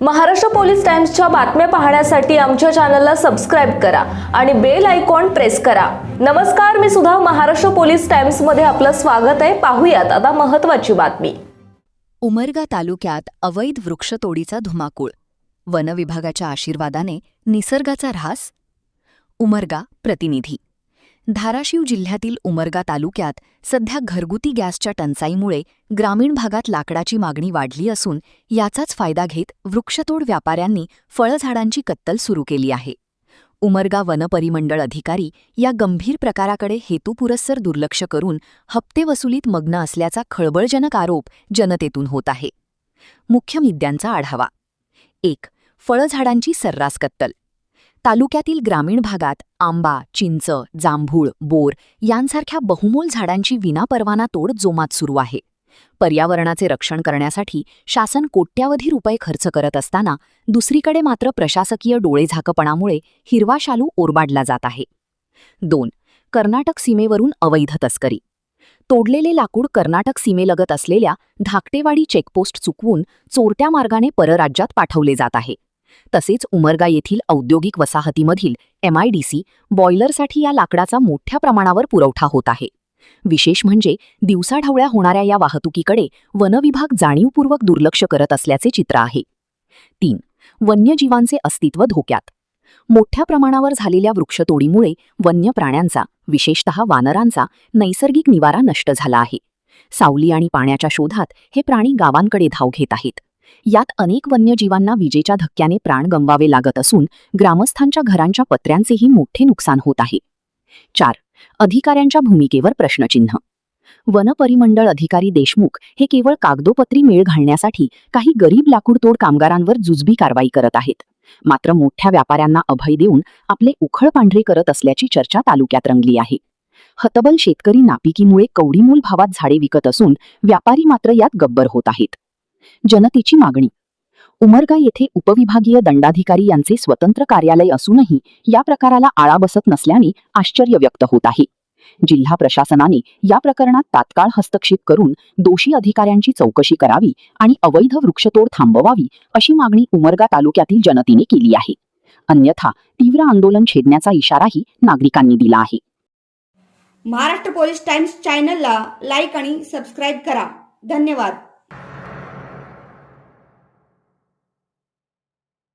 Maharashtra police टाइम्सच्या बातम्या पाहण्यासाठी आमच्या चॅनलला सबस्क्राइब करा आणि बेल आयकॉन प्रेस करा। नमस्कार, मी सुधा, महाराष्ट्र पोलीस टाइम्स मध्ये आपलं स्वागत आहे। पाहूयात आता महत्त्वाची बातमी। उमरगा तालुक्यात अवैध वृक्षतोडीचा धुमाकूळ, वन विभागाच्या आशीर्वादाने निसर्गाचा ऱ्हास। उमरगा प्रतिनिधी। धाराशिव जिल्ह्यातील उमरगा तालुक्यात सध्या घरगुती गॅसच्या टंचाईमुळे ग्रामीण भागात लाकडाची मागणी वाढली असून याचाच फायदा घेत वृक्षतोड व्यापाऱ्यांनी फळझाडांची कत्तल सुरू केली आहे। उमरगा वनपरिमंडळ अधिकारी या गंभीर प्रकाराकडे हेतुपुरस्सर दुर्लक्ष करून हप्ते वसुलीत मग्न असल्याचा खळबळजनक आरोप जनतेतून होत आहे। मुख्य मुद्द्यांचा आढावा। 1. फळझाडांची सर्रास कत्तल। तालुक्यातील ग्रामीण भागात आंबा, चिंच, जांभूळ, बोर यांसारख्या बहुमोल झाडांची विनापरवाना तोड जोमात सुरू आहे। पर्यावरणाचे रक्षण करण्यासाठी शासन कोट्यावधी रुपये खर्च करत असताना दुसरीकडे मात्र प्रशासकीय डोळेझाकपणामुळे हिरवा शालू ओरबाडला जात आहे। 2. कर्नाटक सीमेवरून अवैध तस्करी। तोडलेले लाकूड कर्नाटक सीमेलगत असलेल्या धाकटेवाडी चेकपोस्ट चुकवून चोरट्या मार्गाने परराज्यात पाठवले जात आहे। तसेच उमरगा येथील औद्योगिक वसाहतीमधील MIDC बॉयलरसाठी या लाकडाचा मोठ्या प्रमाणावर पुरवठा होत आहे। विशेष म्हणजे दिवसाढवळ्या होणाऱ्या या वाहतुकीकडे वनविभाग जाणीवपूर्वक दुर्लक्ष करत असल्याचे चित्र आहे। 3. वन्यजीवांचे अस्तित्व धोक्यात। मोठ्या प्रमाणावर झालेल्या वृक्षतोडीमुळे वन्य प्राण्यांचा, विशेषतः वानरांचा नैसर्गिक निवारा नष्ट झाला आहे। सावली आणि पाण्याच्या शोधात हे प्राणी गावांकडे धाव घेत आहेत। यात अनेक वन्यजीवांना विजेच्या धक्क्याने प्राण गमवावे लागत असून ग्रामस्थांच्या घरांच्या पत्र्यांचेही मोठे नुकसान होत आहे। 4. अधिकाऱ्यांच्या भूमिकेवर प्रश्नचिन्ह। वनपरिमंडळ अधिकारी देशमुख हे केवळ कागदोपत्री मेळ घालण्यासाठी काही गरीब लाकूडतोड कामगारांवर जुजबी कारवाई करत आहेत, मात्र मोठ्या व्यापाऱ्यांना अभय देऊन आपले उखळ पांढरे करत असल्याची चर्चा तालुक्यात रंगली आहे। हतबल शेतकरी नापिकीमुळे कवडीमोल भावात झाडे विकत असून व्यापारी मात्र यात गब्बर होत आहेत। जनतेची मागणी। उमरगा येथे उपविभागीय दंडाधिकारी यांचे स्वतंत्र कार्यालय असूनही या प्रकाराला आळा बसत नसल्याने आश्चर्य व्यक्त होत आहे। जिल्हा प्रशासनाने या प्रकरणात तात्काळ हस्तक्षेप करून दोषी अधिकाऱ्यांची चौकशी करावी आणि अवैध वृक्षतोड थांबवावी अशी मागणी उमरगा तालुक्यातील जनतेने केली आहे। अन्यथा तीव्र आंदोलन छेडण्याचा इशाराही नागरिकांनी दिला आहे। महाराष्ट्र पोलीस टाइम्स चॅनलला लाईक आणि सबस्क्राइब करा। धन्यवाद।